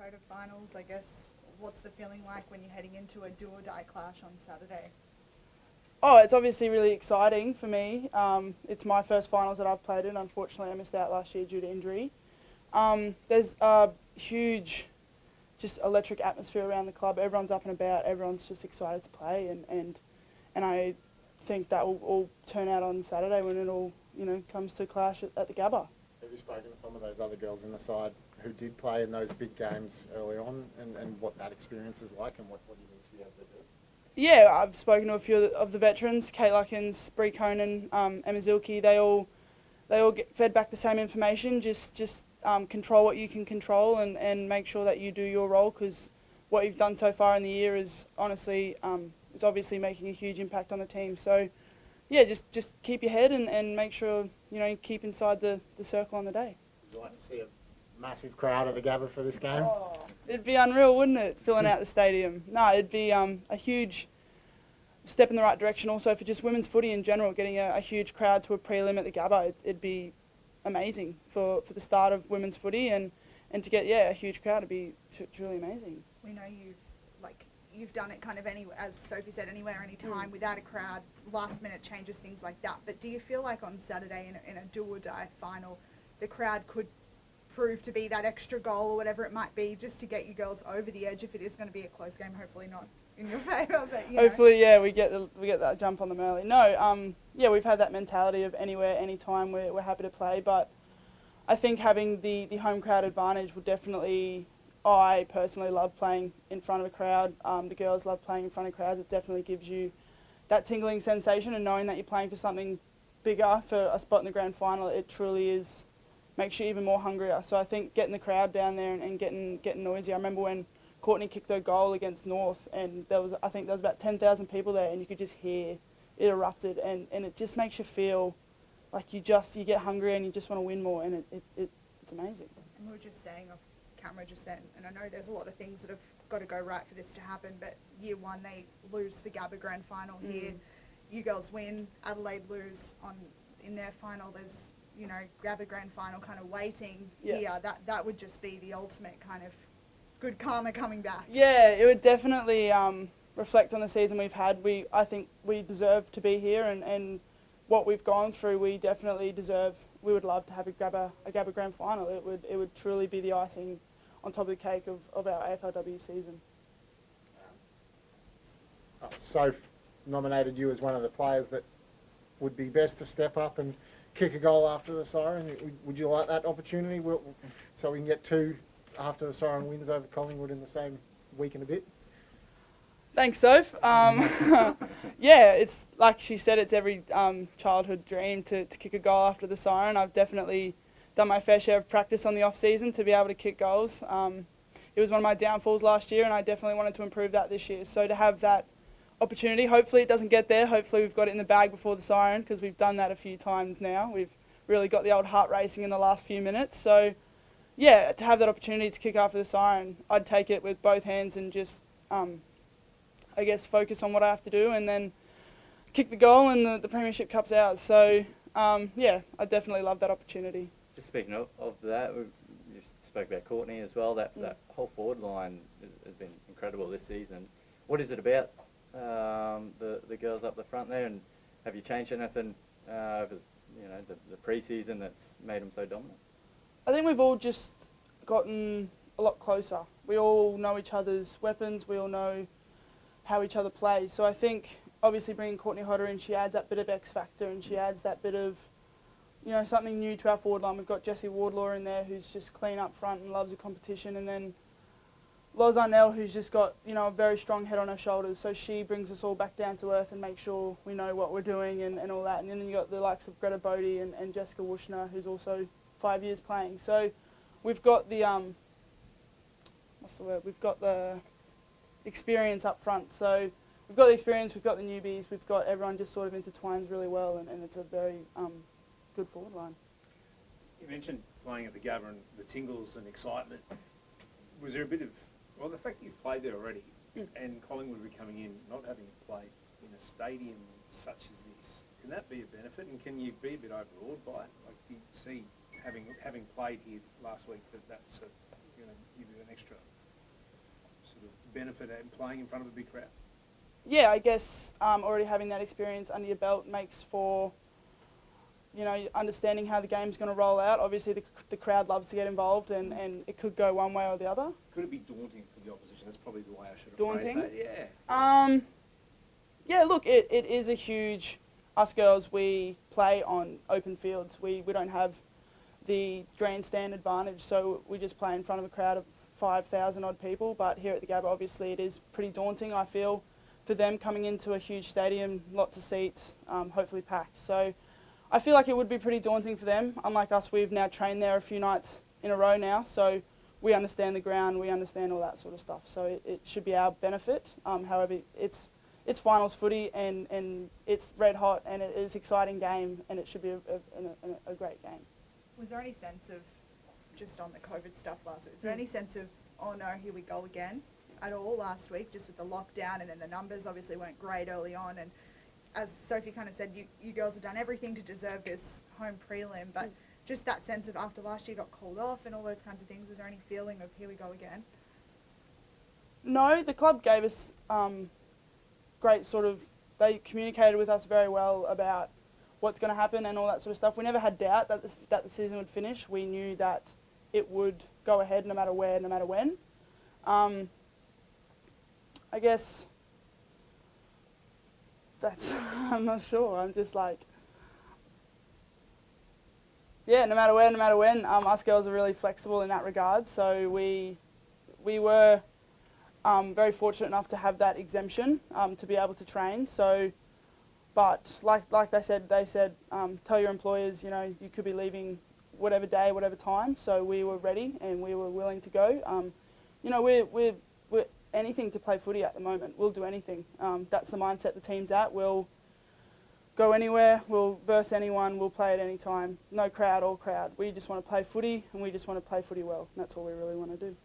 Dakota finals, I guess. What's the feeling like when you're heading into a do-or-die clash on Saturday? Oh, it's obviously really exciting for me. It's my first finals that I've played in. Unfortunately, I missed out last year due to injury. There's a huge, just electric atmosphere around the club. Everyone's up and about. Everyone's just excited to play, and I think that will all turn out on Saturday when it all comes to clash at the Gabba. Have you spoken to some of those other girls in the side who did play in those big games early on, and what that experience is like, and what you need to be able to do? Yeah, I've spoken to a few of the veterans, Kate Luckins, Bree Conan, Emma Zilke. They all get fed back the same information. Just control what you can control and make sure that you do your role, because what you've done so far in the year is honestly is obviously making a huge impact on the team. So yeah, just keep your head and make sure you keep inside the circle on the day. Would you like to see a massive crowd at the Gabba for this game? Oh, it'd be unreal, wouldn't it, filling out the stadium? No, it'd be a huge step in the right direction also for just women's footy in general, getting a huge crowd to a prelim at the Gabba. It'd be amazing for the start of women's footy, and to get a huge crowd would be truly amazing. We know you've done it kind of as Sophie said, anywhere, anytime, without a crowd, last minute changes, things like that. But do you feel like on Saturday in a do or die final, the crowd could prove to be that extra goal or whatever it might be, just to get you girls over the edge if it is going to be a close game? Hopefully not in your favour, but hopefully, we get that jump on them early. No, we've had that mentality of anywhere, anytime. We're happy to play, but I think having the home crowd advantage would definitely. I personally love playing in front of a crowd. The girls love playing in front of crowds. It definitely gives you that tingling sensation, and knowing that you're playing for something bigger, for a spot in the grand final. It truly is. Makes you even more hungrier. So I think getting the crowd down there and getting noisy. I remember when Courtney kicked her goal against North, and I think there was about 10,000 people there, and you could just hear it erupted, and it just makes you feel like you get hungry and you just want to win more, and it's amazing. And we were just saying off camera just then, and I know there's a lot of things that have got to go right for this to happen, but year one they lose the Gabba grand final here. You girls win, Adelaide lose in their final. There's Gabba grand final kind of waiting here. That would just be the ultimate kind of good karma coming back. Yeah, it would definitely reflect on the season we've had. I think we deserve to be here, and what we've gone through, we definitely deserve. We would love to have a Gabba grand final. It would truly be the icing on top of the cake of our AFLW season. Soph nominated you as one of the players that would be best to step up and kick a goal after the siren. Would you like that opportunity, so we can get two after the siren wins over Collingwood in the same week and a bit? Thanks, Soph. It's like she said, it's every childhood dream to kick a goal after the siren. I've definitely done my fair share of practice on the off-season to be able to kick goals. It was one of my downfalls last year, and I definitely wanted to improve that this year. So to have that opportunity, hopefully it doesn't get there. Hopefully we've got it in the bag before the siren, because we've done that a few times now. We've really got the old heart racing in the last few minutes. So to have that opportunity to kick after the siren, I'd take it with both hands and just focus on what I have to do, and then kick the goal, and the premiership cup's ours. So I definitely love that opportunity. Just speaking of that, you spoke about Courtney as well. That whole forward line has been incredible this season. What is it about the girls up the front there, and have you changed anything over the pre-season that's made them so dominant? I think we've all just gotten a lot closer. We all know each other's weapons. We all know how each other plays. So I think obviously bringing Courtney Hodder in, she adds that bit of X factor, and she adds that bit of something new to our forward line. We've got Jessie Wardlaw in there, who's just clean up front and loves the competition, and then Loz Arnell, who's just got a very strong head on her shoulders. So she brings us all back down to earth and makes sure we know what we're doing and all that. And then you got the likes of Greta Bodie and Jessica Wushner, who's also 5 years playing. So we've got the We've got the experience up front. So we've got the experience, we've got the newbies, we've got everyone just sort of intertwines really well, and it's a very good forward line. You mentioned playing at the Gabba and the tingles and excitement. Was there a bit of, the fact that you've played there already, and Collingwood will be coming in not having played in a stadium such as this, can that be a benefit, and can you be a bit overawed by it? Like, do you see, having played here last week, that's going to give you an extra benefit in playing in front of a big crowd? Yeah, I guess already having that experience under your belt makes for, you know, understanding how the game's going to roll out. Obviously, the crowd loves to get involved, and it could go one way or the other. Could it be daunting for the opposition? That's probably the way I should have Daunting? phrased that. Yeah. Yeah, look, it is a huge... Us girls, we play on open fields. We don't have the grandstand advantage, so we just play in front of a crowd of 5,000 odd people. But here at the Gabba, obviously, it is pretty daunting, I feel, for them coming into a huge stadium, lots of seats, hopefully packed. So I feel like it would be pretty daunting for them. Unlike us, we've now trained there a few nights in a row now, so we understand the ground, we understand all that sort of stuff. So it should be our benefit. However, it's finals footy, and it's red hot, and it is an exciting game, and it should be a great game. Was there any sense of, just on the COVID stuff last week, was there any sense of, oh no, here we go again at all last week, just with the lockdown, and then the numbers obviously weren't great early on, and as Sophie kind of said, you girls have done everything to deserve this home prelim, but just that sense of after last year got called off and all those kinds of things, was there any feeling of here we go again? No, the club gave us great sort of, they communicated with us very well about what's going to happen and all that sort of stuff. We never had doubt that the season would finish. We knew that it would go ahead no matter where, no matter when. I guess that's, I'm not sure. I'm just like, yeah, no matter where, no matter when, us girls are really flexible in that regard. So we were very fortunate enough to have that exemption to be able to train. So, but like they said, tell your employers, you know, you could be leaving whatever day, whatever time. So we were ready and we were willing to go. You know, we're anything to play footy at the moment. We'll do anything. That's the mindset the team's at. We'll go anywhere. We'll verse anyone. We'll play at any time. No crowd, all crowd. We just want to play footy, and we just want to play footy well. And that's all we really want to do.